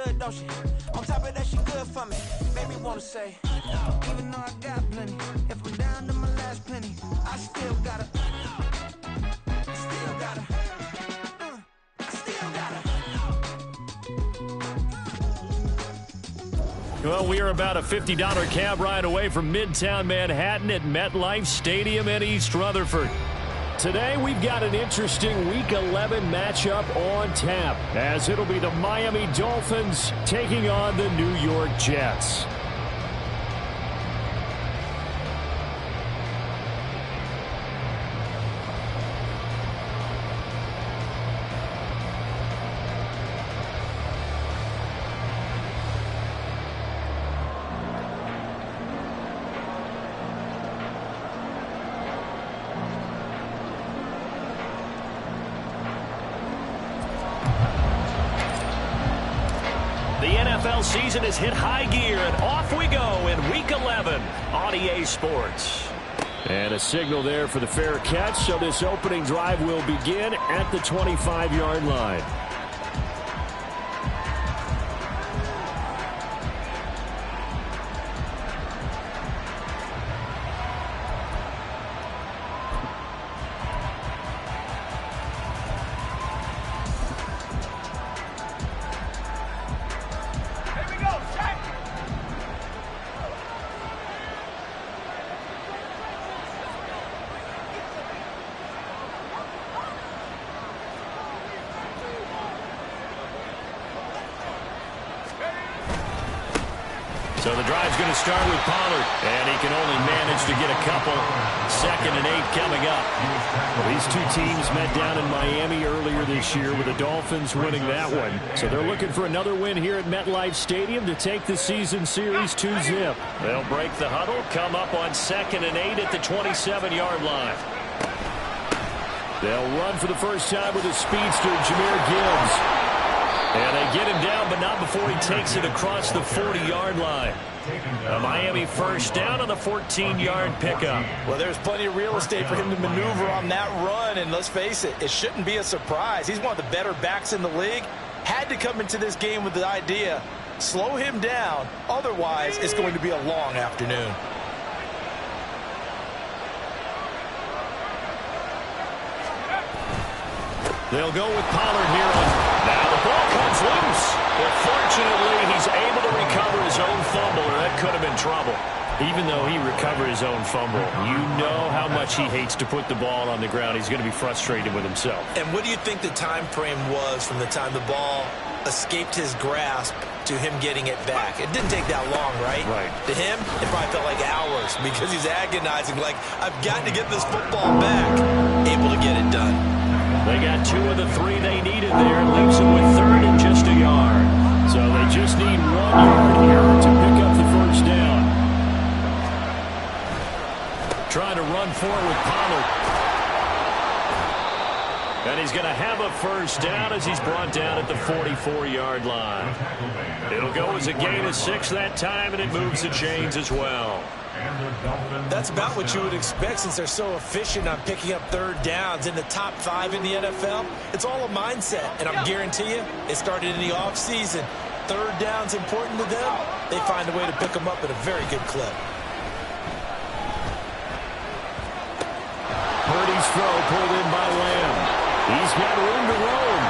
Good, don't she? On top of that, she good for me. Made me wanna say, even though I got plenty, if I'm down to my last penny, I still gotta, still gotta, still gotta. Well, we are about a $50 cab ride away from Midtown Manhattan at MetLife Stadium in East Rutherford. Today, we've got an interesting Week 11 matchup on tap, as it'll be the Miami Dolphins taking on the New York Jets. The NFL season has hit high gear, and off we go in Week 11 on EA Sports. And a signal there for the fair catch, so this opening drive will begin at the 25-yard line. So the drive's going to start with Pollard, and he can only manage to get a couple. 2nd and 8 coming up. Well, these two teams met down in Miami earlier this year with the Dolphins winning that one. So they're looking for another win here at MetLife Stadium to take the season series 2-zip. They'll break the huddle, come up on 2nd and 8 at the 27-yard line. They'll run for the first time with a speedster, Jahmyr Gibbs. And they get him down, but not before he takes it across the 40-yard line. A Miami first down on the 14-yard pickup. Well, there's plenty of real estate for him to maneuver on that run, and let's face it, it shouldn't be a surprise. He's one of the better backs in the league. Had to come into this game with the idea, slow him down, otherwise it's going to be a long afternoon. They'll go with Pollard here. Now the ball comes loose. But fortunately, he's able to recover his own fumble, or that could have been trouble. Even though he recovered his own fumble, you know how much he hates to put the ball on the ground. He's going to be frustrated with himself. And what do you think the time frame was from the time the ball escaped his grasp to him getting it back? It didn't take that long, right? Right. To him, it probably felt like hours because he's agonizing, like, I've got to get this football back. Able to get it done. They got 2 of the 3 they needed there. Leaves them with 3rd and just a yard. So they just need 1 yard here to pick up the first down. Trying to run forward with Pollard. And he's going to have a first down as he's brought down at the 44-yard line. It'll go as a gain of 6 that time, and it moves the chains as well. That's about what you would expect since they're so efficient on picking up 3rd downs in the top 5 in the NFL. It's all a mindset, and I guarantee you, it started in the offseason. 3rd down's important to them. They find a way to pick them up at a very good clip. Purdy's throw pulled in by Lamb. He's got room to roam.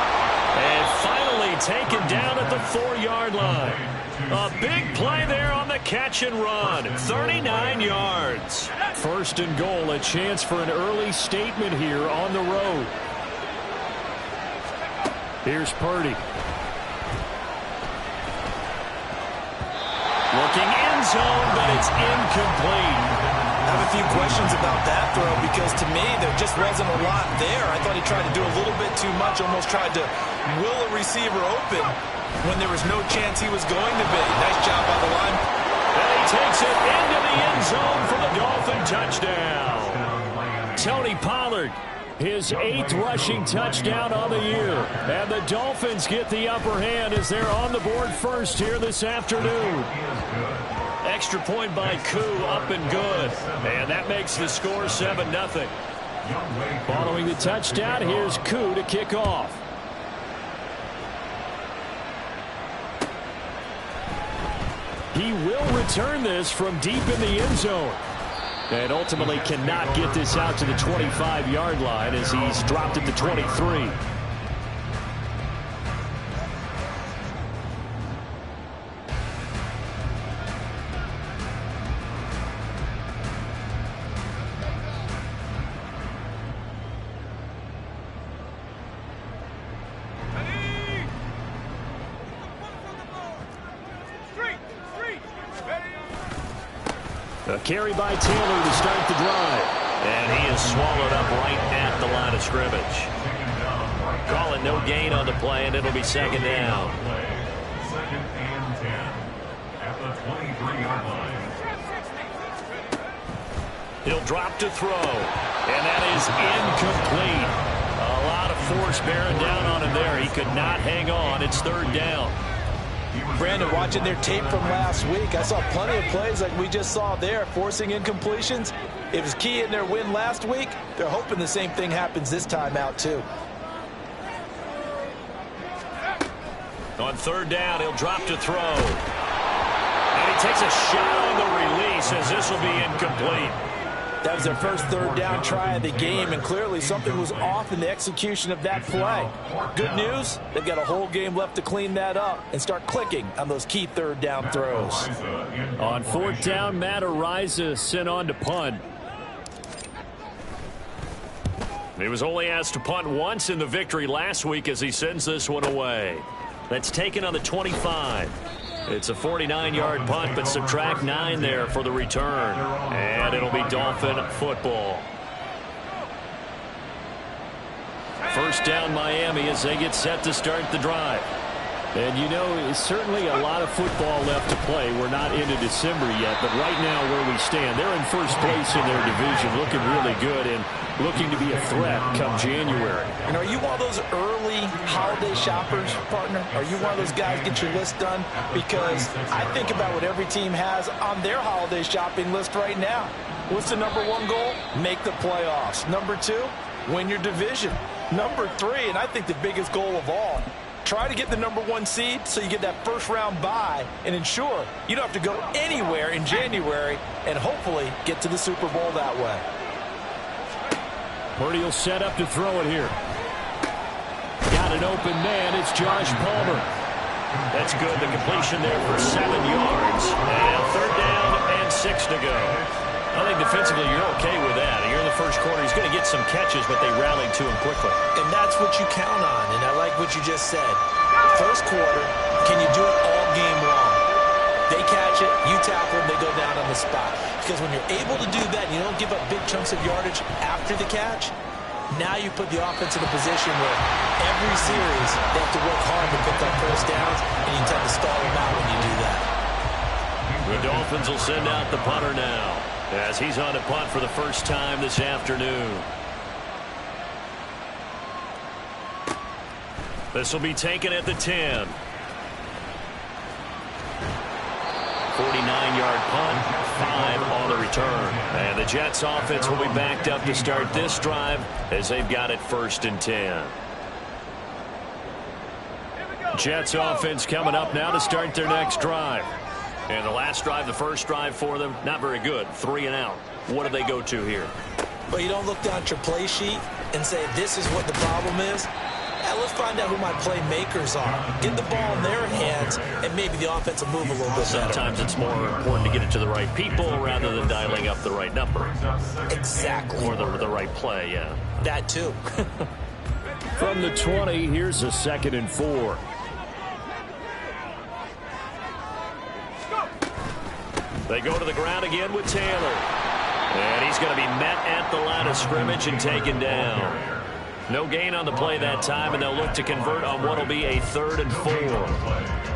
And finally taken down at the 4-yard line. A big play there on the catch and run. 39 yards. 1st and goal, a chance for an early statement here on the road. Here's Purdy. Looking end zone, but it's incomplete. I have a few questions about that throw because to me there just wasn't a lot there. I thought he tried to do a little bit too much, almost tried to will a receiver open when there was no chance he was going to be. Nice job by the line. And he takes it into the end zone for the Dolphin touchdown. Tony Pollard, his 8th rushing touchdown on the year. And the Dolphins get the upper hand as they're on the board first here this afternoon. Extra point by Koo, up and good. And that makes the score 7-0. Following the touchdown, here's Koo to kick off. He will return this from deep in the end zone. And ultimately cannot get this out to the 25-yard line as he's dropped at the 23. A carry by Taylor to start the drive. And he is swallowed up right at the line of scrimmage. Call it no gain on the play, and it'll be second down. Second and 10 at the 23-yard line. He'll drop to throw. And that is incomplete. A lot of force bearing down on him there. He could not hang on. It's third down. Brandon, watching their tape from last week, I saw plenty of plays like we just saw there, forcing incompletions. It was key in their win last week. They're hoping the same thing happens this time out, too. On third down, he'll drop to throw. And he takes a shot on the release as this will be incomplete. That was their first third down try of the game, and clearly something was off in the execution of that play. Good news, they've got a whole game left to clean that up and start clicking on those key third down throws. On fourth down, Matt Ariza sent on to punt. He was only asked to punt once in the victory last week as he sends this one away. That's taken on the 25. It's a 49-yard punt, but subtract 9 there for the return. And it'll be Dolphin football. First down Miami as they get set to start the drive. And you know, it's certainly a lot of football left to play. We're not into December yet, but right now where we stand, they're in first place in their division, looking really good and looking to be a threat come January. And are you one of those early holiday shoppers, partner? Are you one of those guys get your list done? Because I think about what every team has on their holiday shopping list right now. What's the number one goal? Make the playoffs. Number 2, win your division. Number 3, and I think the biggest goal of all, try to get the number 1 seed so you get that first round bye and ensure you don't have to go anywhere in January and hopefully get to the Super Bowl that way. Purdy will set up to throw it here. Got an open man. It's Josh Palmer. That's good. The completion there for 7 yards. And third down and 6 to go. I think defensively you're okay with that. You're in the first quarter. He's going to get some catches, but they rallied to him quickly. And that's what you count on, and I like what you just said. First quarter, can you do it all game long? They catch it, you tackle them, they go down on the spot. Because when you're able to do that and you don't give up big chunks of yardage after the catch, now you put the offense in a position where every series they have to work hard to pick up first downs, and you tend to stall them out when you do that. The Dolphins will send out the punter now as he's on to punt for the first time this afternoon. This will be taken at the 10. 49-yard punt, 5 on the return. And the Jets offense will be backed up to start this drive as they've got it first and 10. Jets offense coming up now to start their next drive. And the last drive, the first drive for them, not very good. 3 and out. What do they go to here? But you don't look down at your play sheet and say, this is what the problem is. Yeah, let's find out who my playmakers are. Get the ball in their hands, and maybe the offense will move a little bit better. Sometimes it's more important to get it to the right people rather than dialing up the right number. Exactly. Or the right play, yeah. That too. From the 20, here's a 2nd and 4. They go to the ground again with Taylor. And he's going to be met at the line of scrimmage and taken down. No gain on the play that time, and they'll look to convert on what will be a 3rd and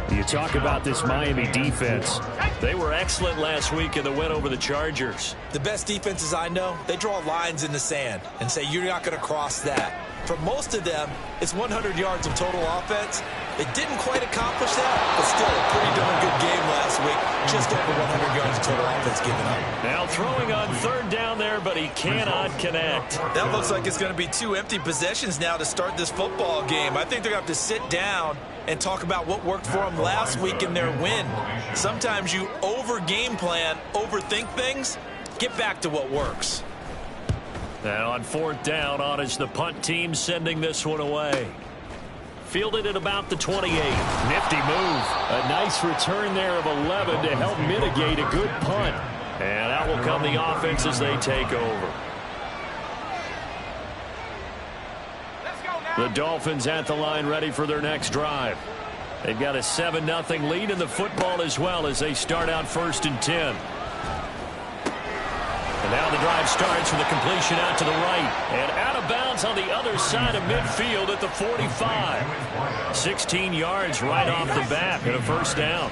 4. You talk about this Miami defense. They were excellent last week in the win over the Chargers. The best defenses I know, they draw lines in the sand and say you're not going to cross that. For most of them, it's 100 yards of total offense. They didn't quite accomplish that, but still a pretty darn good game last week. Just over 100 yards of total offense given up. Now throwing on third down there, but he cannot connect. That looks like it's going to be 2 empty possessions now to start this football game. I think they're going to have to sit down and talk about what worked for them last week in their win. Sometimes you over-game plan, overthink things. Get back to what works. Now on fourth down, on is the punt team sending this one away. Fielded at about the 28. Nifty move. A nice return there of 11 to help mitigate a good punt. And out will come the offense as they take over. The Dolphins at the line ready for their next drive. They've got a 7-0 lead in the football as well as they start out 1st and 10. And now the drive starts with a completion out to the right. And out of bounds on the other side of midfield at the 45. 16 yards right off the bat and a first down.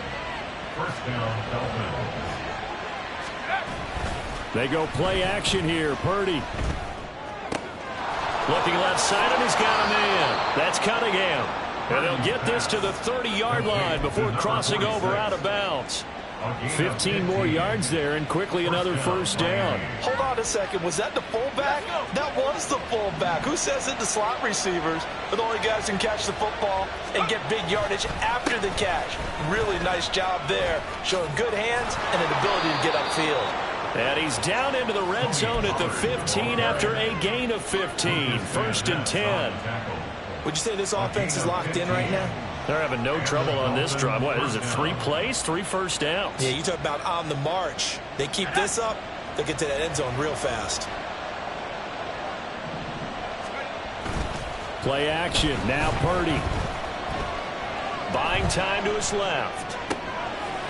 They go play action here. Purdy. Looking left side, and he's got a man. That's Cunningham. And they'll get this to the 30-yard line before crossing over out of bounds. 15 more yards there, and quickly another first down. Hold on a second. Was that the fullback? That was the fullback. Who says it? The slot receivers are the only guys who can catch the football and get big yardage after the catch. Really nice job there, showing good hands and an ability to get upfield. And he's down into the red zone at the 15 after a gain of 15. 1st and 10. Would you say this offense is locked in right now? They're having no trouble on this drive. What is it, 3 plays, 3 first downs? Yeah, you talk about on the march. They keep this up, they get to that end zone real fast. Play action. Now Purdy. Buying time to his left.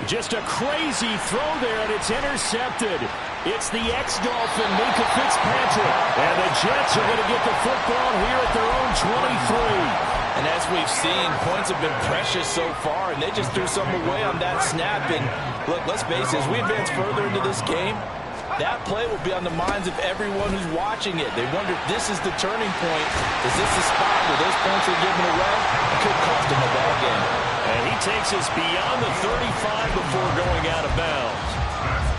Just a crazy throw there, and it's intercepted. It's the ex-Dolphin, Minka Fitzpatrick. And the Jets are going to get the football here at their own 23. And as we've seen, points have been precious so far, and they just threw some away on that snap. And look, let's face it, as we advance further into this game, that play will be on the minds of everyone who's watching it. They wonder if this is the turning point. Is this the spot where those points are given away? It could cost them a ball game. And he takes us beyond the 35 before going out of bounds.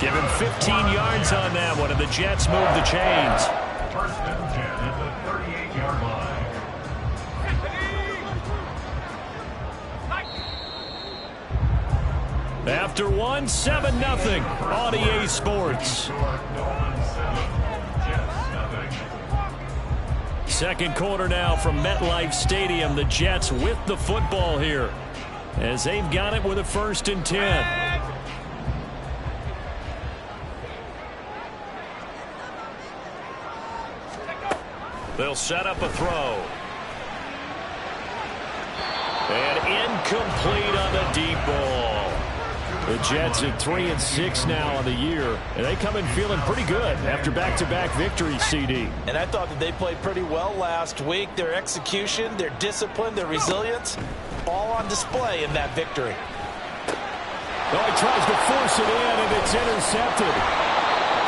Give him 15 yards on that one, and the Jets move the chains. 1st and 10 at the 38-yard line. After one, 7-0 on EA Sports. Second quarter now from MetLife Stadium. The Jets with the football here as they've got it with a 1st and 10. They'll set up a throw. And incomplete on the deep ball. The Jets at 3-6 now on the year, and they come in feeling pretty good after back-to-back victories, CD. And I thought that they played pretty well last week. Their execution, their discipline, their resilience, all on display in that victory. Oh, he tries to force it in, and it's intercepted.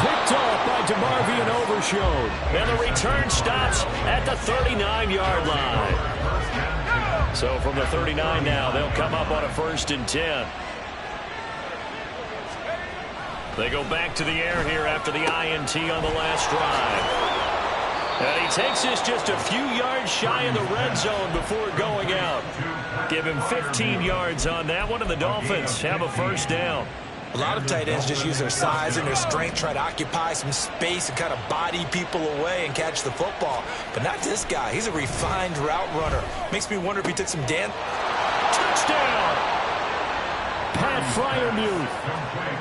Picked off by DeMarvion Overshown. And the return stops at the 39-yard line. So from the 39 now, they'll come up on a 1st and 10. They go back to the air here after the INT on the last drive. And he takes this just a few yards shy of the red zone before going out. Give him 15 yards on that one, and the Dolphins have a first down. A lot of tight ends just use their size and their strength, try to occupy some space and kind of body people away and catch the football. But not this guy. He's a refined route runner. Makes me wonder if he took some Touchdown! Pat Freiermuth,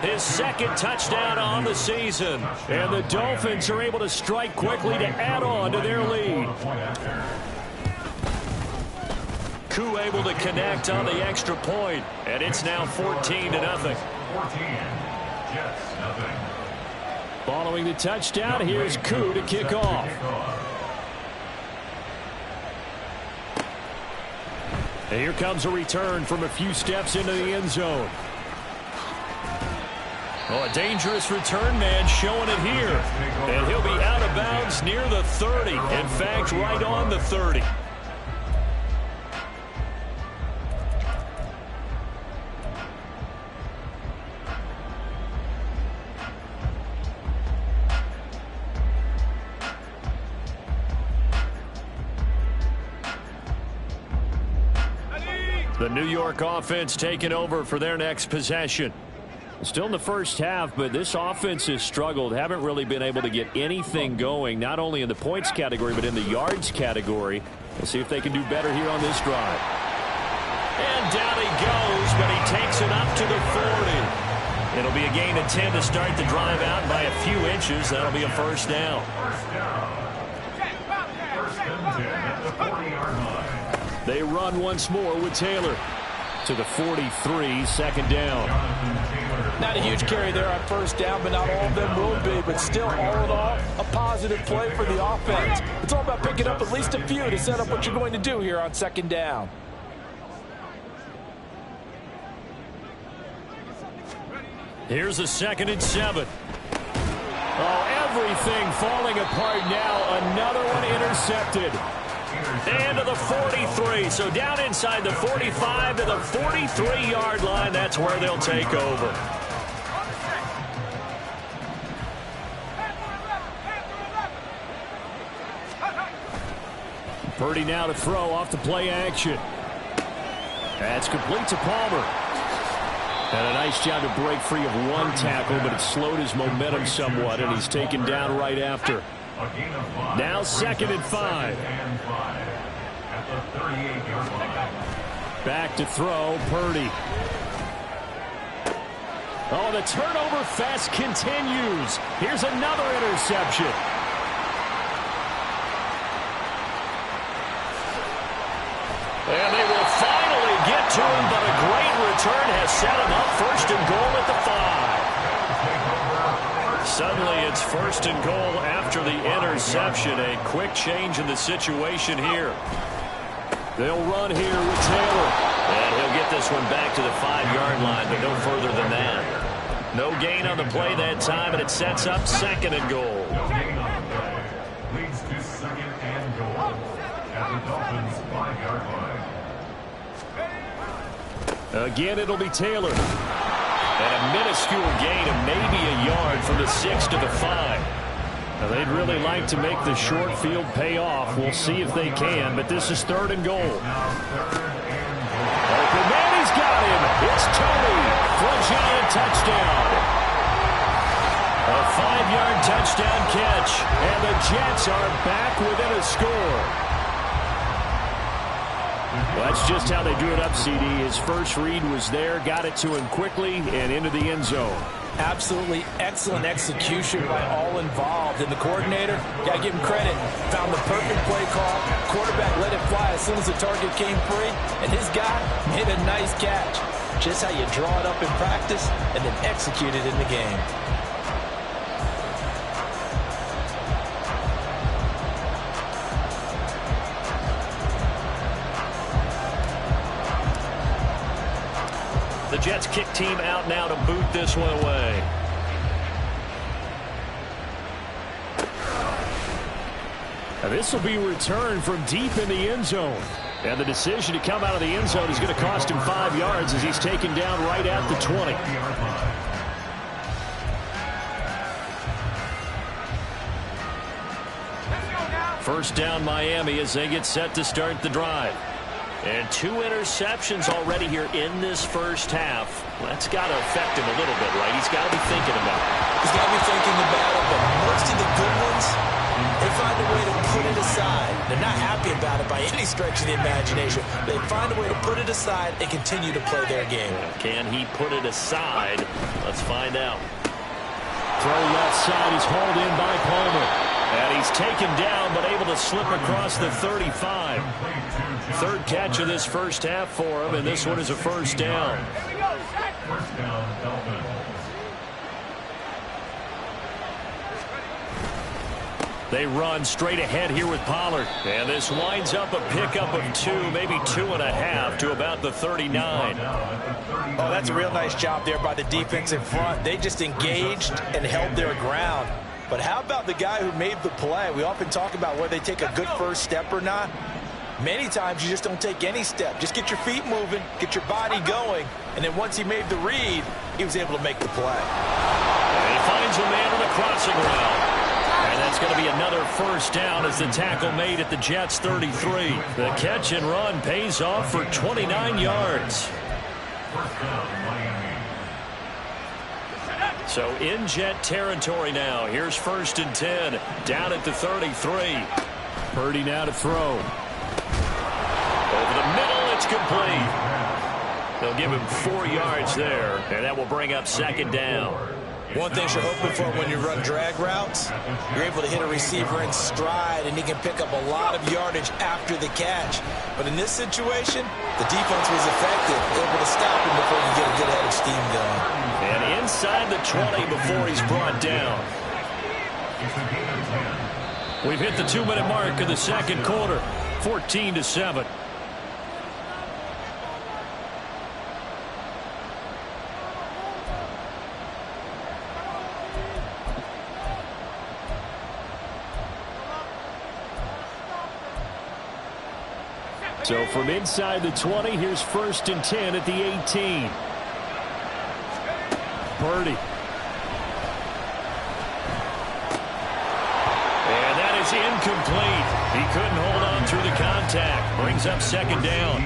his 2nd touchdown on the season. And the Dolphins are able to strike quickly to add on to their lead. Koo able to connect on the extra point, and it's now 14-0. 14, Jets, nothing. Following the touchdown, here's Koo to kick off. And here comes a return from a few steps into the end zone. Oh, a dangerous return man showing it here. And he'll be out of bounds near the 30. In fact, right on the 30. The New York offense taking over for their next possession. Still in the first half, but this offense has struggled. Haven't really been able to get anything going, not only in the points category, but in the yards category. We'll see if they can do better here on this drive. And down he goes, but he takes it up to the 40. It'll be a gain of 10 to start the drive out by a few inches. That'll be a first down. They run once more with Taylor to the 43, second down. Not a huge carry there on first down, but not all of them will be. But still, all in all, a positive play for the offense. It's all about picking up at least a few to set up what you're going to do here on second down. Here's a 2nd and 7. Oh, everything falling apart now. Another one intercepted. And to the 43. So down inside the 45 to the 43-yard line. That's where they'll take over. Purdy now to throw off the play action. That's complete to Palmer. And a nice job to break free of one tackle, but it slowed his momentum somewhat, and he's taken down right after. Now 2nd and 5. Back to throw, Purdy. Oh, the turnover fest continues. Here's another interception. And they will finally get to him, but a great return has set him up 1st and goal at the 5. Suddenly it's 1st and goal after the interception. A quick change in the situation here. They'll run here with Taylor. And he'll get this one back to the 5-yard line, but no further than that. No gain on the play that time, and it sets up 2nd and goal. Leads to 2nd and goal at the Dolphins' 5-yard line. Again, it'll be Taylor. And a minuscule gain of maybe a yard from the 6 to the 5. Now, they'd really like to make the short field pay off. We'll see if they can, but this is 3rd and goal. Open man, he's got him. It's Tony for a giant touchdown. A 5-yard touchdown catch, and the Jets are back within a score. Well, that's just how they drew it up, CD. His first read was there, got it to him quickly, and into the end zone. Absolutely excellent execution by all involved. And the coordinator, got to give him credit, found the perfect play call. Quarterback let it fly as soon as the target came free, and his guy made a nice catch. Just how you draw it up in practice and then execute it in the game. The Jets kick team out now to boot this one away. Now this will be returned from deep in the end zone. And the decision to come out of the end zone is going to cost him 5 yards as he's taken down right at the 20. First down Miami as they get set to start the drive. And 2 interceptions already here in this first half. That's got to affect him a little bit, right? He's got to be thinking about it. He's got to be thinking about it, but most of the good ones, they find a way to put it aside. They're not happy about it by any stretch of the imagination. They find a way to put it aside and continue to play their game. Can he put it aside? Let's find out. Throw left side. He's hauled in by Palmer. And he's taken down, but able to slip across the 35. 3rd catch of this first half for him, and this one is a first down. First down, Dolphins. They run straight ahead here with Pollard. And this winds up a pickup of 2, maybe 2.5 to about the 39. Oh, that's a real nice job there by the defense in front. They just engaged and held their ground. But how about the guy who made the play? We often talk about whether they take a good first step or not. Many times you just don't take any step. Just get your feet moving, get your body going, and then once he made the read, he was able to make the play. And he finds a man on the crossing route. And that's going to be another first down as the tackle made at the Jets' 33. The catch and run pays off for 29 yards. First down, Miami. So in Jet territory now. Here's 1st and 10 down at the 33. Purdy now to throw. Over the middle, it's complete. They'll give him 4 yards there, and that will bring up 2nd down. One thing you're hoping for when you run drag routes, you're able to hit a receiver in stride, and he can pick up a lot of yardage after the catch. But in this situation, the defense was effective, able to stop him before you get a good head of steam going. And inside the 20 before he's brought down. We've hit the 2-minute mark of the second quarter, 14-7. So from inside the 20, here's 1st and 10 at the 18. Purdy. And that is incomplete. He couldn't hold on through the contact. Brings up 2nd down.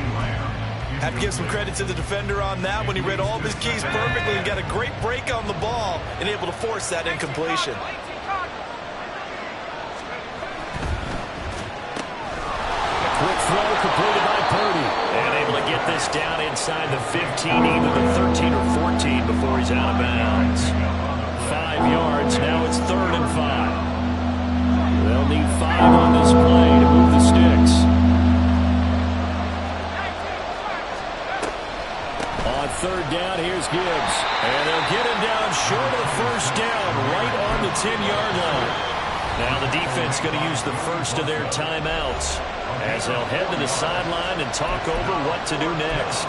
Have to give some credit to the defender on that when he read all of his keys perfectly and got a great break on the ball and able to force that incompletion. Quick throw completed by Purdy. And able to get this down inside the 15, either the 13 or 14 before he's out of bounds. 5 yards. Now it's 3rd and 5. They'll need 5 on this play to move the sticks. On 3rd down, here's Gibbs. And they'll get him down short of the 1st down, right on the 10-yard line. Now the defense going to use the first of their timeouts as they'll head to the sideline and talk over what to do next.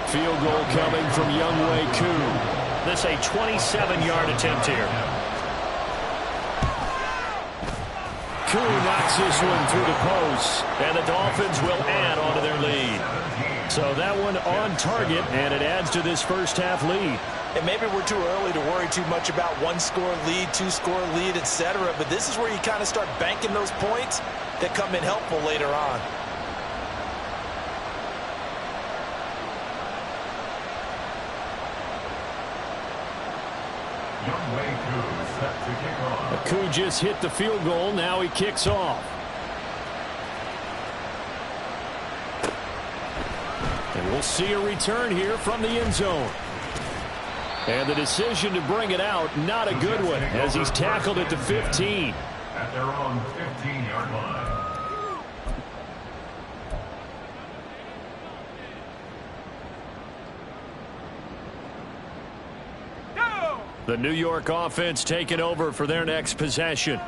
Field goal coming from Younghoe Koo. This a 27-yard attempt here. Koo knocks this one through the post, and the Dolphins will add onto their lead. So that one on target, and it adds to this first half lead. And maybe we're too early to worry too much about 1-score lead, 2-score lead, etc. But this is where you kind of start banking those points that come in helpful later on. Koo just hit the field goal. Now he kicks off. And we'll see a return here from the end zone. And the decision to bring it out, not a good one, as he's tackled at the 15. At their own 15-yard line. The New York offense taking over for their next possession.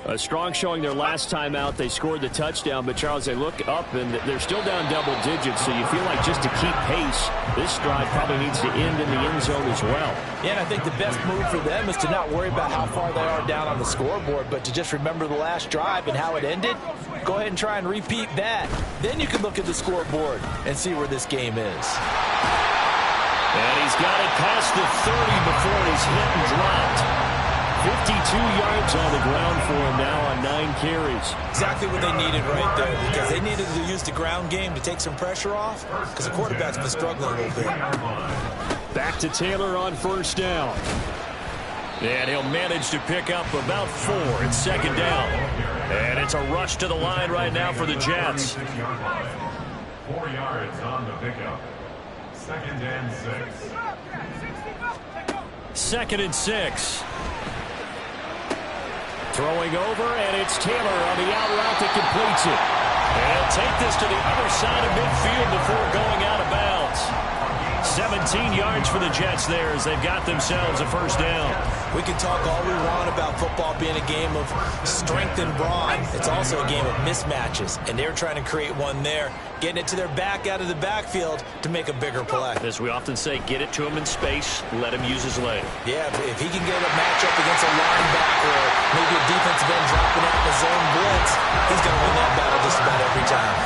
A strong showing their last time out. They scored the touchdown, but Charles, they look up and they're still down double digits, so you feel like just to keep pace, this drive probably needs to end in the end zone as well. Yeah, and I think the best move for them is to not worry about how far they are down on the scoreboard, but to just remember the last drive and how it ended. Go ahead and try and repeat that. Then you can look at the scoreboard and see where this game is. And he's got it past the 30 before he's hit and dropped. 52 yards on the ground for him now on 9 carries. Exactly what they needed right there, because they needed to use the ground game to take some pressure off, because the quarterback's been struggling a little bit. Back to Taylor on 1st down. And he'll manage to pick up about 4. It's 2nd down. And it's a rush to the line right now for the Jets. 4 yards on the pickup. 2nd and 6. 2nd and 6. Throwing over, and it's Taylor on the out route that completes it. And he'll take this to the other side of midfield before going out of bounds. 17 yards for the Jets there as they've got themselves a first down. We can talk all we want about football being a game of strength and brawn. It's also a game of mismatches, and they're trying to create one there, getting it to their back out of the backfield to make a bigger play. As we often say, get it to him in space, let him use his leg. Yeah, if he can get a matchup against a linebacker or maybe a defensive end dropping out in the zone blitz, he's going to win that battle just about every time.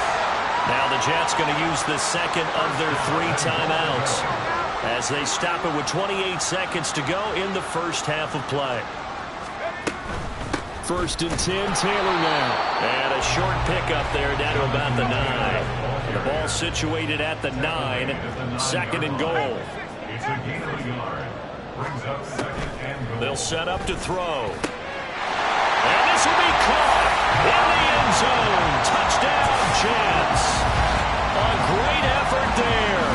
Now the Jets going to use the second of their 3 timeouts as they stop it with 28 seconds to go in the first half of play. 1st and 10, Taylor now. And a short pickup there down to about the 9. The ball situated at the 9. 2nd and goal. It's a gain of a yard. Brings up 2nd and goal. They'll set up to throw. And this will be caught in the end zone. Touchdown, Jets. A great effort there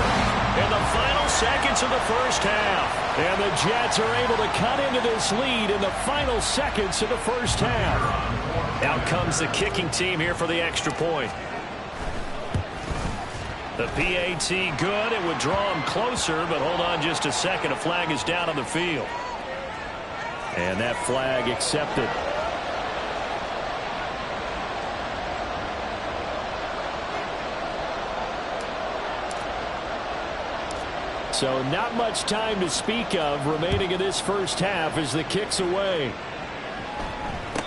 in the final seconds of the first half. And the Jets are able to cut into this lead in the final seconds of the first half. Out comes the kicking team here for the extra point. The PAT good. It would draw him closer, but hold on just a second. A flag is down on the field. And that flag accepted. So not much time to speak of remaining in this first half as the kick's away.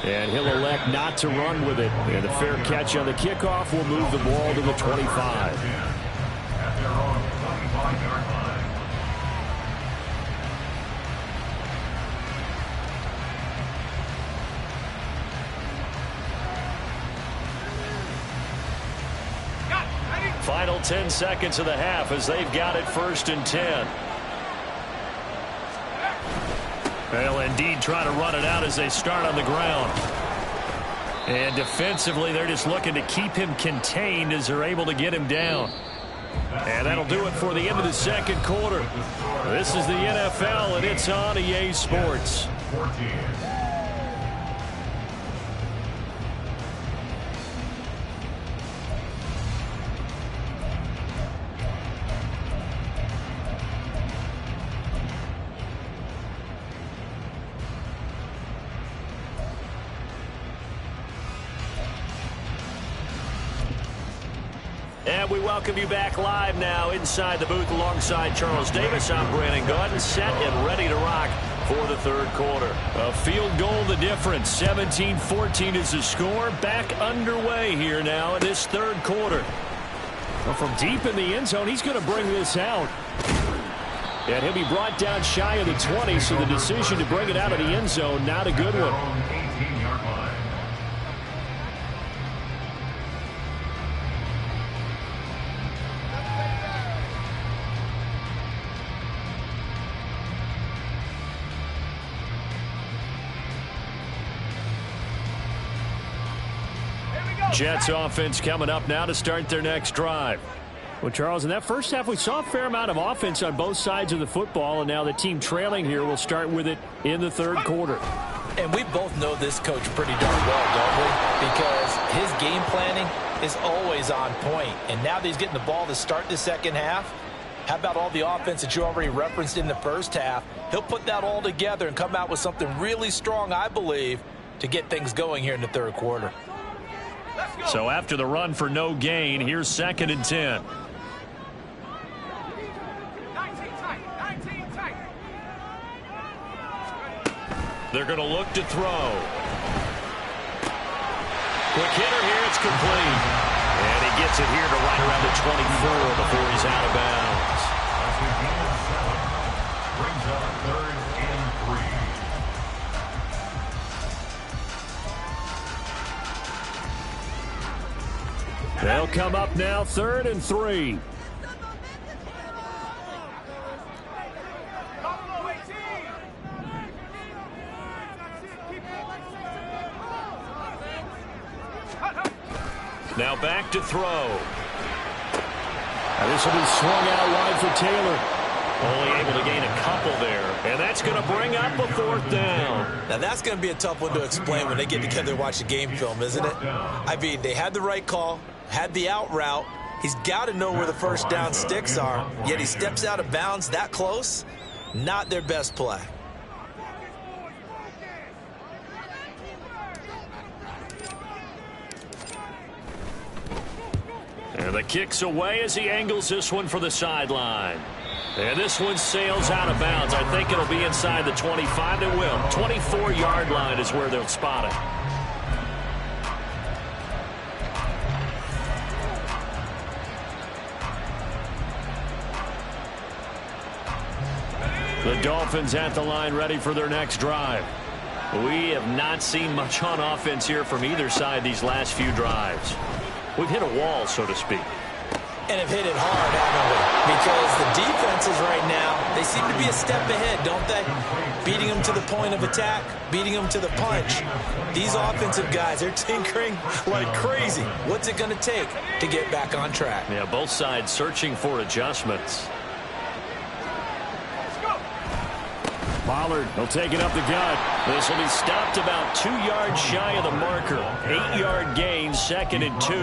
And he'll elect not to run with it. And a fair catch on the kickoff will move the ball to the 25. At their own 25-yard line. Final 10 seconds of the half as they've got it 1st and 10. They'll indeed try to run it out as they start on the ground. And defensively, they're just looking to keep him contained as they're able to get him down. And that'll do it for the end of the second quarter. This is the NFL, and it's on EA Sports. 14. And we welcome you back live now inside the booth alongside Charles Davis. I'm Brandon Gaudin, set and ready to rock for the third quarter. A field goal the difference. 17-14 is the score. Back underway here now in this third quarter. Well, from deep in the end zone, he's going to bring this out. And he'll be brought down shy of the 20, so the decision to bring it out of the end zone, not a good one. 18-yard line. Jets offense coming up now to start their next drive. Well, Charles, in that first half, we saw a fair amount of offense on both sides of the football, and now the team trailing here will start with it in the third quarter. And we both know this coach pretty darn well, don't we? Because his game planning is always on point. And now that he's getting the ball to start the second half, how about all the offense that you already referenced in the first half? He'll put that all together and come out with something really strong, I believe, to get things going here in the third quarter. So after the run for no gain, here's 2nd and 10. They're going to look to throw. Quick hitter here, it's complete. And he gets it here to right around the 24 before he's out of bounds. That's a gain of 7. Brings up 3rd and 3. They'll come up now 3rd and 3. Now back to throw. Now this will be swung out wide for Taylor. Only able to gain a couple there. And that's going to bring up a 4th down. Now that's going to be a tough one to explain when they get together and watch the game film, isn't it? I mean, they had the right call, had the out route, He's got to know where the first down sticks are, yet he steps out of bounds that close. Not their best play. And the kick's away as he angles this one for the sideline. And this one sails out of bounds. I think it'll be inside the 25. It will. 24-yard line is where they'll spot it. The Dolphins at the line ready for their next drive. We have not seen much on offense here from either side these last few drives. We've hit a wall, so to speak. And have hit it hard, haven't we? Because the defenses right now, they seem to be a step ahead, don't they? Beating them to the point of attack, beating them to the punch. These offensive guys, they're tinkering like crazy. What's it going to take to get back on track? Yeah, both sides searching for adjustments. Pollard, he'll take it up the gut. This will be stopped about 2 yards shy of the marker. 8-yard gain, 2nd and 2.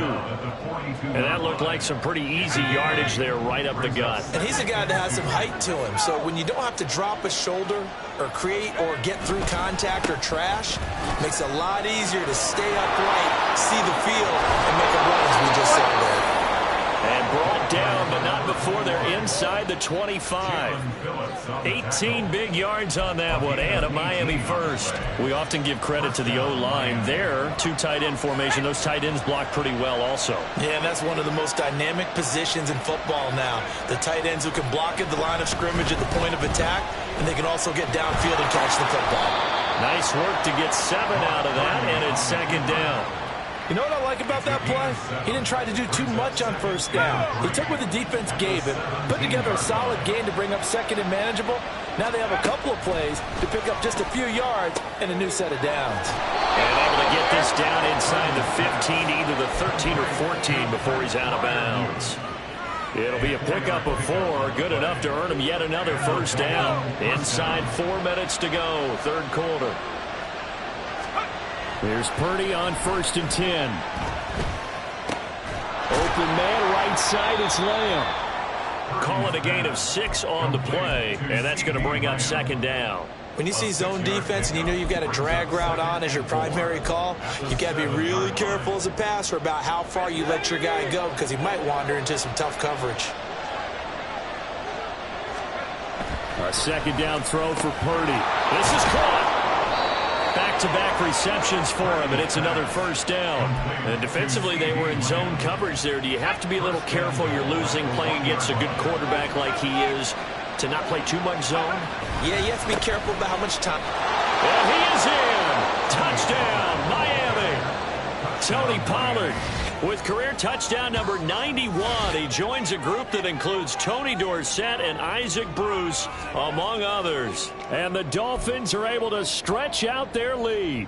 And that looked like some pretty easy yardage there right up the gut. And he's a guy that has some height to him. So when you don't have to drop a shoulder or create or get through contact or trash, it makes it a lot easier to stay upright, see the field, and make a run as we just saw there. And brought down, but not before they're inside the 25. 18 big yards on that one, and a Miami first. We often give credit to the O-line there. 2 tight end formation. Those tight ends block pretty well also. Yeah, and that's one of the most dynamic positions in football now. The tight ends who can block at the line of scrimmage at the point of attack, and they can also get downfield and catch the football. Nice work to get 7 out of that, and it's 2nd down. You know what I like about that play? He didn't try to do too much on first down. He took what the defense gave him, put together a solid gain to bring up 2nd and manageable. Now they have a couple of plays to pick up just a few yards and a new set of downs. And able to get this down inside the 15, either the 13 or 14 before he's out of bounds. It'll be a pickup of 4, good enough to earn him yet another first down. Inside 4 minutes to go, 3rd quarter. Here's Purdy on 1st and 10. Open man, right side, it's Lamb. Call it a gain of 6 on the play, and that's going to bring up 2nd down. When you see zone defense and you know you've got a drag route on as your primary call, you've got to be really careful as a passer about how far you let your guy go because he might wander into some tough coverage. A 2nd down throw for Purdy. This is caught. Back-to-back receptions for him, and it's another first down. And defensively, they were in zone coverage there. Do you have to be a little careful? You're losing playing against a good quarterback like he is to not play too much zone? Yeah, you have to be careful about how much time. And he is in. Touchdown, Miami. Tony Pollard with career touchdown number 91. He joins a group that includes Tony Dorsett and Isaac Bruce, among others. And the Dolphins are able to stretch out their lead.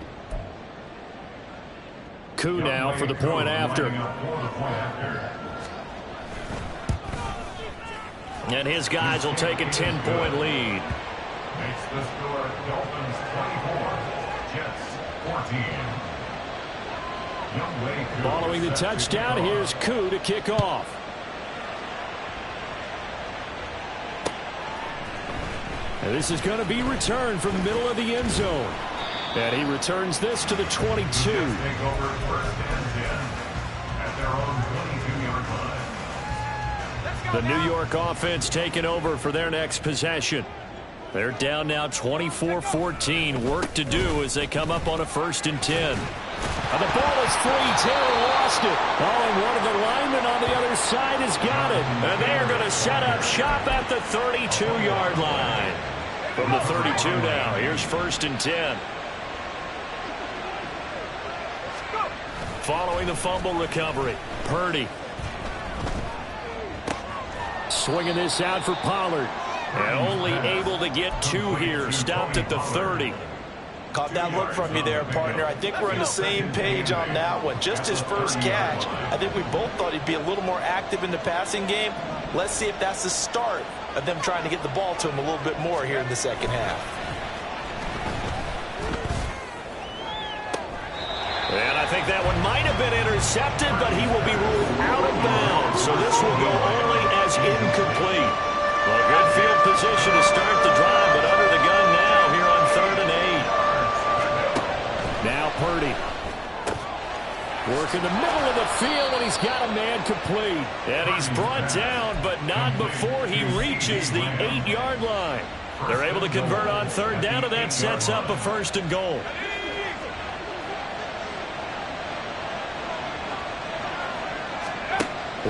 Koo now for the point after. And his guys will take a 10-point lead. Makes the score Dolphins 24, Jets 14. Following the touchdown, here's Koo to kick off. And this is going to be returned from the middle of the end zone. And he returns this to the 22. Take over 1st and 10 at their own 22-yard line. The New York offense taking over for their next possession. They're down now 24-14. Work to do as they come up on a 1st and 10. And the ball is free. Taylor lost it. Oh, and one of the linemen on the other side has got it. And they are going to set up shop at the 32-yard line. From the 32 now, here's 1st and 10. Following the fumble recovery, Purdy. Swinging this out for Pollard. And only able to get 2 here. Stopped at the 30. Caught that look from you there, partner. I think we're on the same page on that one. Just his first catch. I think we both thought he'd be a little more active in the passing game. Let's see if that's the start of them trying to get the ball to him a little bit more here in the 2nd half. And I think that one might have been intercepted, but he will be ruled out of bounds. So this will go only as incomplete. Well, good field position to start the drive, but under the gun now here on 3rd and 8. Now Purdy. Working the middle of the field, and he's got a man complete. And he's brought down, but not before he reaches the 8-yard line. They're able to convert on 3rd down, and that sets up a 1st and goal.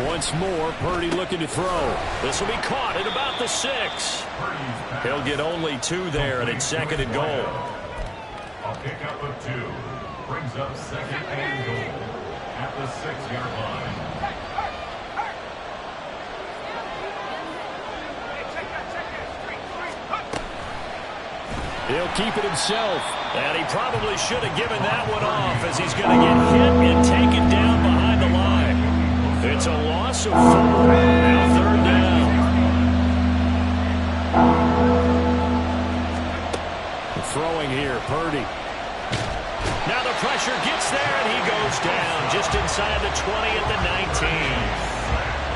Once more, Purdy looking to throw. This will be caught at about the 6. He'll get only 2 there, and it's 2nd and goal. A pickup of 2 brings up 2nd and goal at the 6-yard line. He'll keep it himself. And he probably should have given that one off, as he's going to get hit and taken down behind the line. It's a loss of 4. Now 3rd down. Throwing here, Purdy. Now the pressure gets there, and he goes down just inside the 20 at the 19.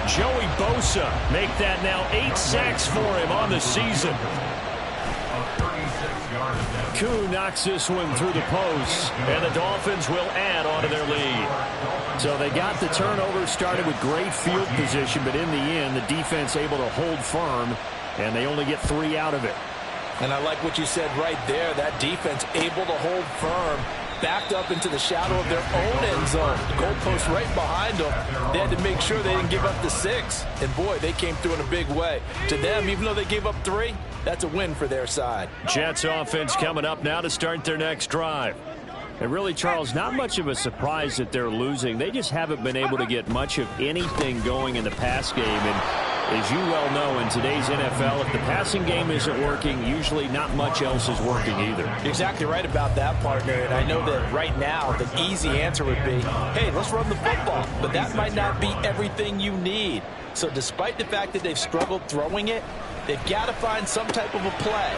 Joey Bosa make that now 8 sacks for him on the season. Koo knocks this one through the post, and the Dolphins will add on to their lead. So they got the turnover, started with great field position, but in the end, the defense able to hold firm, and they only get 3 out of it. And I like what you said right there. That defense able to hold firm, backed up into the shadow of their own end zone. The goalpost right behind them. They had to make sure they didn't give up the 6. And, boy, they came through in a big way. To them, even though they gave up 3, that's a win for their side. Jets offense coming up now to start their next drive. And really, Charles, not much of a surprise that they're losing. They just haven't been able to get much of anything going in the pass game. And as you well know, in today's NFL, if the passing game isn't working, usually not much else is working either. You're exactly right about that, partner. And I know that right now the easy answer would be, hey, let's run the football. But that might not be everything you need. So despite the fact that they've struggled throwing it, they've got to find some type of a play,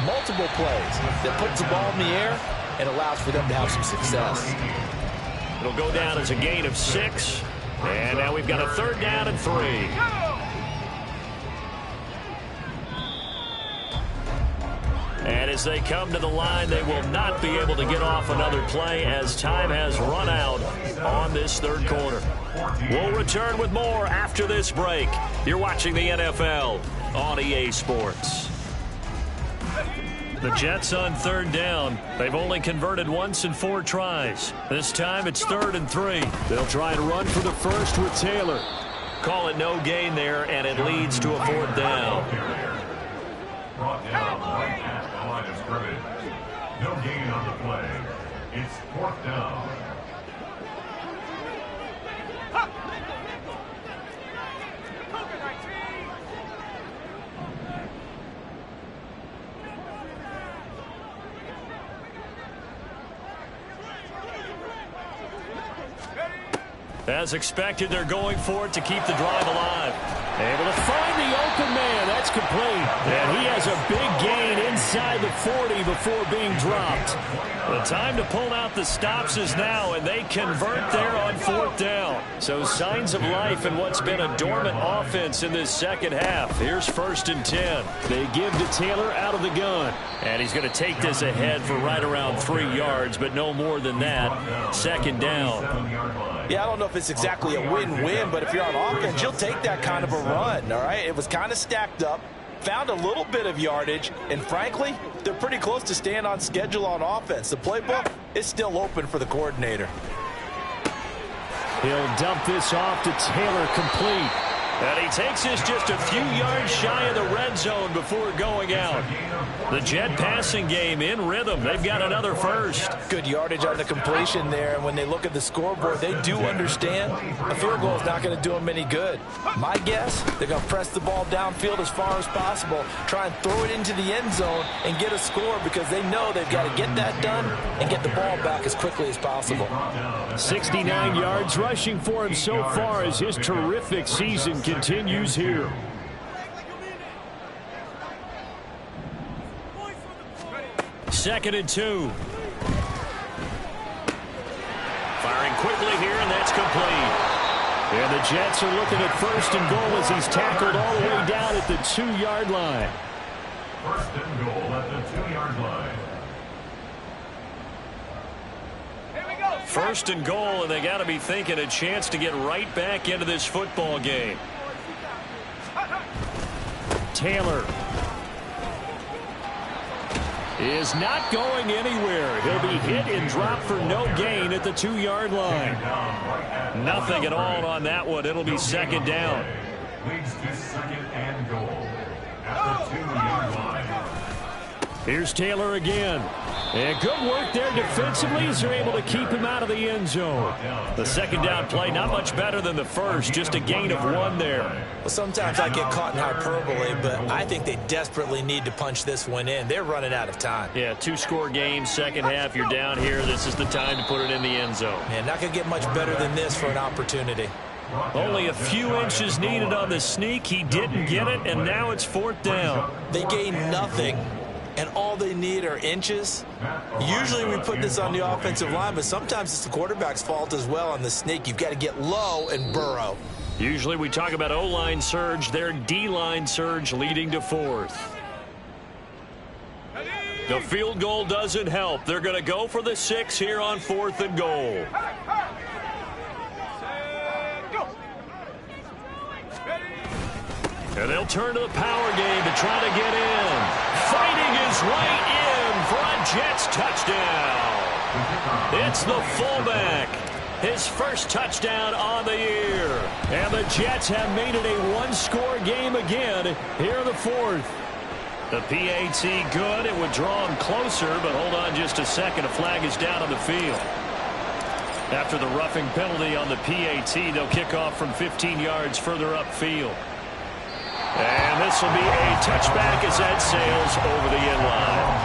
multiple plays, that puts the ball in the air and allows for them to have some success. It'll go down as a gain of 6. And now we've got a 3rd down and 3. And as they come to the line, they will not be able to get off another play as time has run out on this 3rd quarter. We'll return with more after this break. You're watching the NFL on EA Sports. The Jets on 3rd down. They've only converted once in 4 tries. This time it's 3rd and 3. They'll try and run for the first with Taylor. Call it no gain there, and it leads to a 4th down. Brought down right at the line of scrimmage. No gain on the play. It's 4th down. As expected, they're going for it to keep the drive alive. Able to find the open man. That's complete. And he has a big gain inside the 40 before being dropped. The time to pull out the stops is now, and they convert there on 4th down. So signs of life in what's been a dormant offense in this second half. Here's 1st and 10. They give to Taylor out of the gun. And he's going to take this ahead for right around 3 yards, but no more than that. 2nd down. Yeah, I don't know if it's exactly a win-win, but if you're on offense, you'll take that kind of a run, all right? It was kind of stacked up, found a little bit of yardage, and frankly, they're pretty close to staying on schedule on offense. The playbook is still open for the coordinator. He'll dump this off to Taylor, complete. And he takes this just a few yards shy of the red zone before going out. The Jet passing game in rhythm. They've got another first. Good yardage on the completion there, and when they look at the scoreboard, they do understand a field goal is not going to do them any good. My guess, they're going to press the ball downfield as far as possible, try and throw it into the end zone and get a score because they know they've got to get that done and get the ball back as quickly as possible. 69 yards rushing for him so far as his terrific season continues here. Second and 2. Firing quickly here, and that's complete. And the Jets are looking at 1st and goal as he's tackled all the way down at the 2-yard line. 1st and goal at the 2-yard line. 1st and goal, and they got to be thinking a chance to get right back into this football game. Taylor is not going anywhere. He'll be hit and dropped for no gain at the 2-yard line. Nothing at all on that one. It'll be 2nd down. Leads to 2nd and goal at the 2-yard line. Here's Taylor again. And good work there defensively as they're able to keep him out of the end zone. The 2nd down play, not much better than the first, just a gain of 1 there. Well, sometimes I get caught in hyperbole, but I think they desperately need to punch this one in. They're running out of time. Yeah, 2-score game, 2nd half, you're down here. This is the time to put it in the end zone. Man, not going to get much better than this for an opportunity. Only a few inches needed on the sneak. He didn't get it, and now it's 4th down. They gained nothing, and all they need are inches. Usually we put this on the offensive line, but sometimes it's the quarterback's fault as well on the sneak. You've got to get low and burrow. Usually we talk about O-line surge, their D-line surge leading to 4th. The field goal doesn't help. They're going to go for the 6 here on 4th and goal. And they'll turn to the power game to try to get in. Fighting his way in for a Jets touchdown. It's the fullback. His first touchdown on the year. And the Jets have made it a 1-score game again here in the 4th. The PAT good. It would draw him closer, but hold on just a second. A flag is down on the field. After the roughing penalty on the PAT, they'll kick off from 15 yards further upfield. And this will be a touchback as that sails over the end line.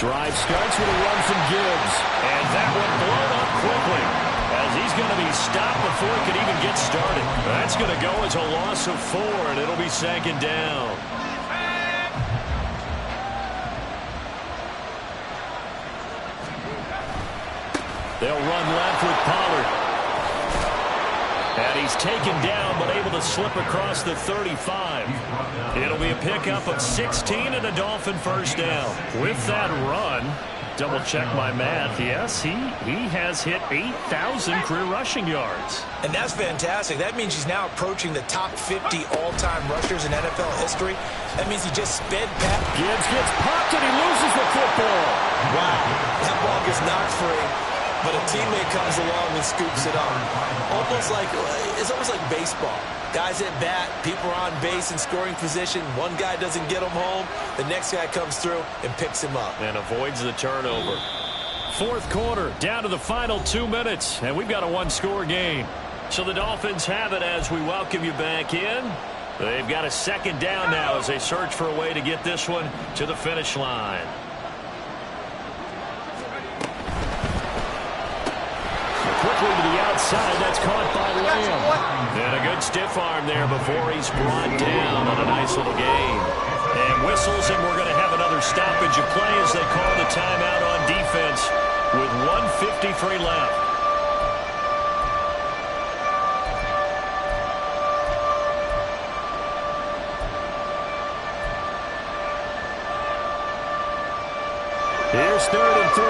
Drive starts with a run from Gibbs. And that one blown up quickly as he's going to be stopped before he can even get started. That's going to go as a loss of 4, and it'll be 2nd down. They'll run left with Pollard. And he's taken down, but able to slip across the 35. It'll be a pickup of 16 and a Dolphin 1st down. With that run, double-check my math, yes, he has hit 8,000 career rushing yards. And that's fantastic. That means he's now approaching the top 50 all-time rushers in NFL history. That means he just sped past. Gibbs gets popped and he loses the football. Wow, that ball gets knocked free. But a teammate comes along and scoops it up. It's almost like baseball. Guys at bat, people are on base in scoring position. One guy doesn't get him home. The next guy comes through and picks him up. And avoids the turnover. 4th quarter, down to the final 2 minutes. And we've got a 1-score game. So the Dolphins have it as we welcome you back in. They've got a 2nd down now as they search for a way to get this one to the finish line. Quickly to the outside, that's caught by Lamb. And a good stiff arm there before he's brought down on a nice little gain. And whistles, and we're going to have another stoppage of play as they call the timeout on defense with 1:53 left. Here's 3rd and 3.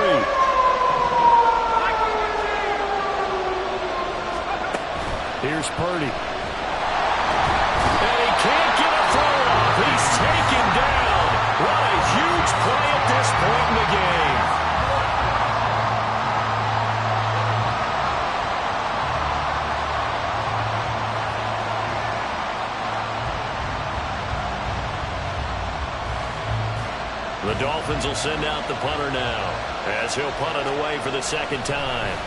Here's Purdy. And he can't get a throw off. He's taken down. What a huge play at this point in the game. The Dolphins will send out the punter now as he'll punt it away for the 2nd time.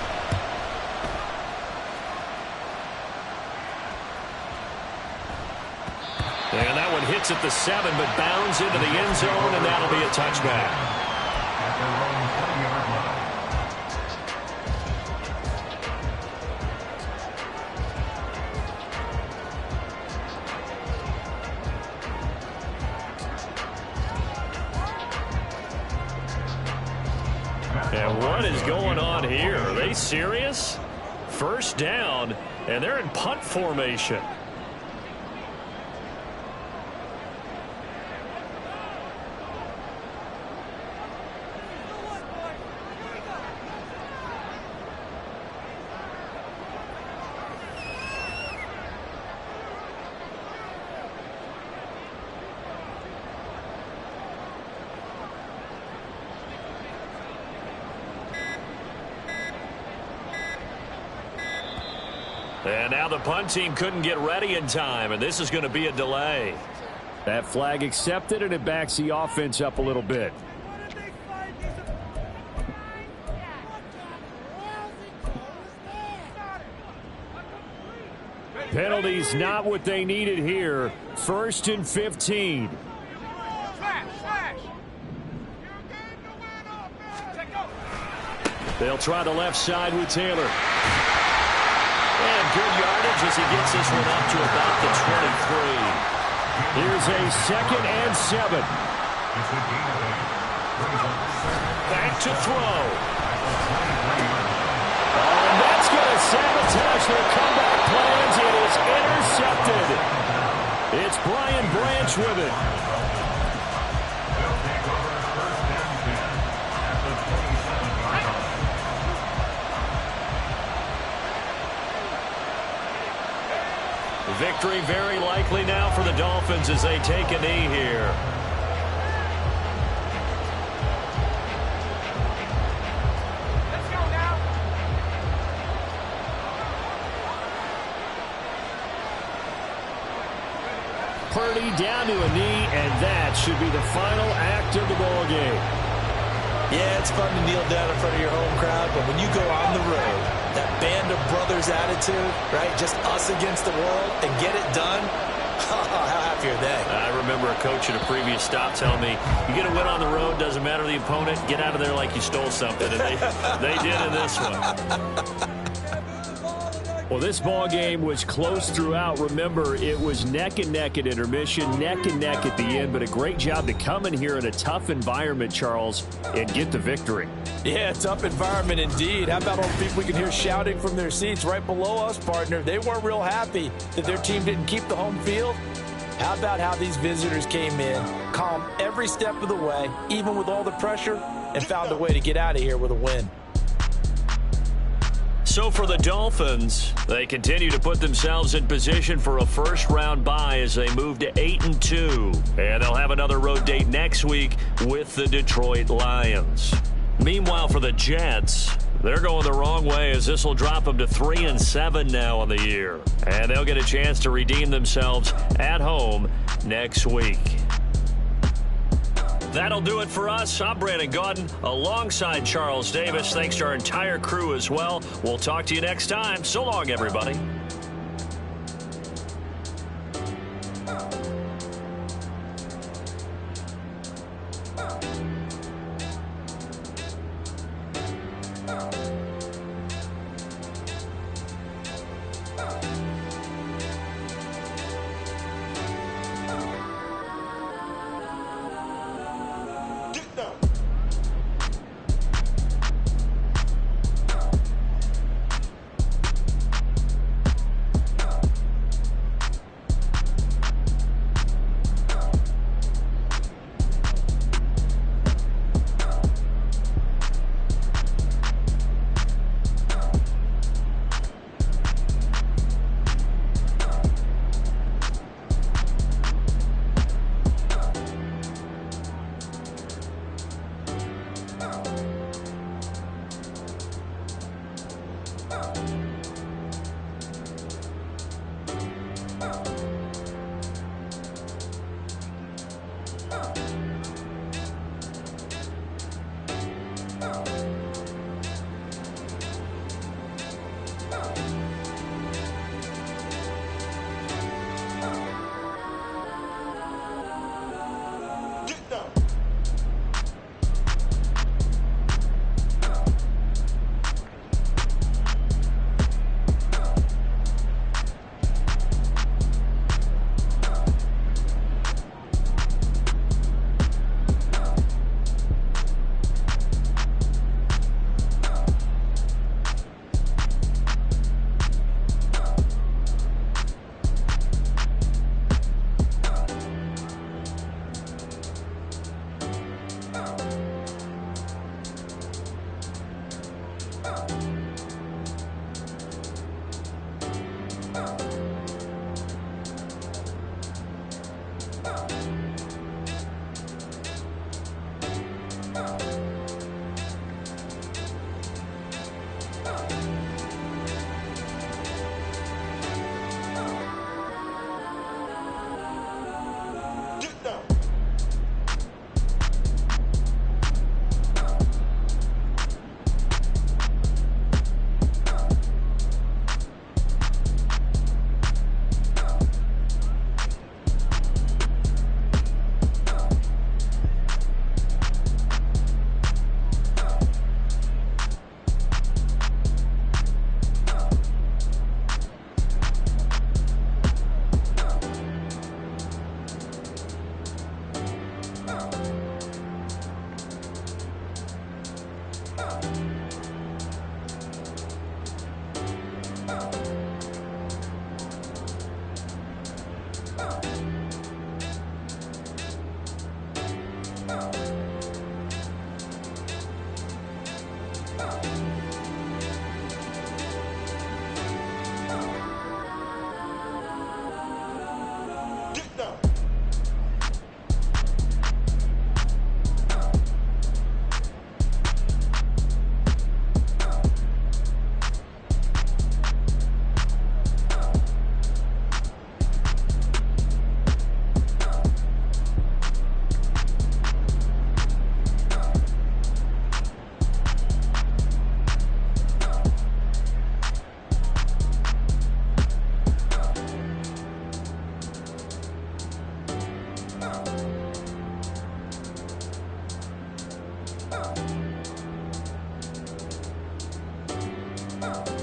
And that one hits at the 7, but bounds into the end zone, and that'll be a touchback. And what is going on here? Are they serious? First down, and they're in punt formation. And now the punt team couldn't get ready in time, and this is going to be a delay. That flag accepted, and it backs the offense up a little bit. Penalties not what they needed here. 1st and 15. They'll try the left side with Taylor. And good yardage as he gets this one up to about the 23. Here's a 2nd and 7. Back to throw. Oh, and that's going to sabotage their comeback plans. It is intercepted. It's Brian Branch with it. Victory very likely now for the Dolphins as they take a knee here. Let's go now. Purdy down to a knee, and that should be the final act of the ball game. Yeah, it's fun to kneel down in front of your home crowd, but when you go on the road, that band of brothers attitude, right? Just us against the world and get it done. How happy are they? I remember a coach at a previous stop telling me, you get a win on the road, doesn't matter the opponent, get out of there like you stole something. And they did in this one. Well, this ball game was close throughout. Remember, it was neck and neck at intermission, neck and neck at the end, but a great job to come in here in a tough environment, Charles, and get the victory. Yeah, tough environment indeed. How about all the people we can hear shouting from their seats right below us, partner? They weren't real happy that their team didn't keep the home field. How about how these visitors came in, calm every step of the way, even with all the pressure, and found a way to get out of here with a win. So for the Dolphins, they continue to put themselves in position for a first-round bye as they move to 8-2. And they'll have another road date next week with the Detroit Lions. Meanwhile, for the Jets, they're going the wrong way as this will drop them to 3-7 now on the year. And they'll get a chance to redeem themselves at home next week. That'll do it for us. I'm Brandon Gaudin alongside Charles Davis. Thanks to our entire crew as well. We'll talk to you next time. So long, everybody.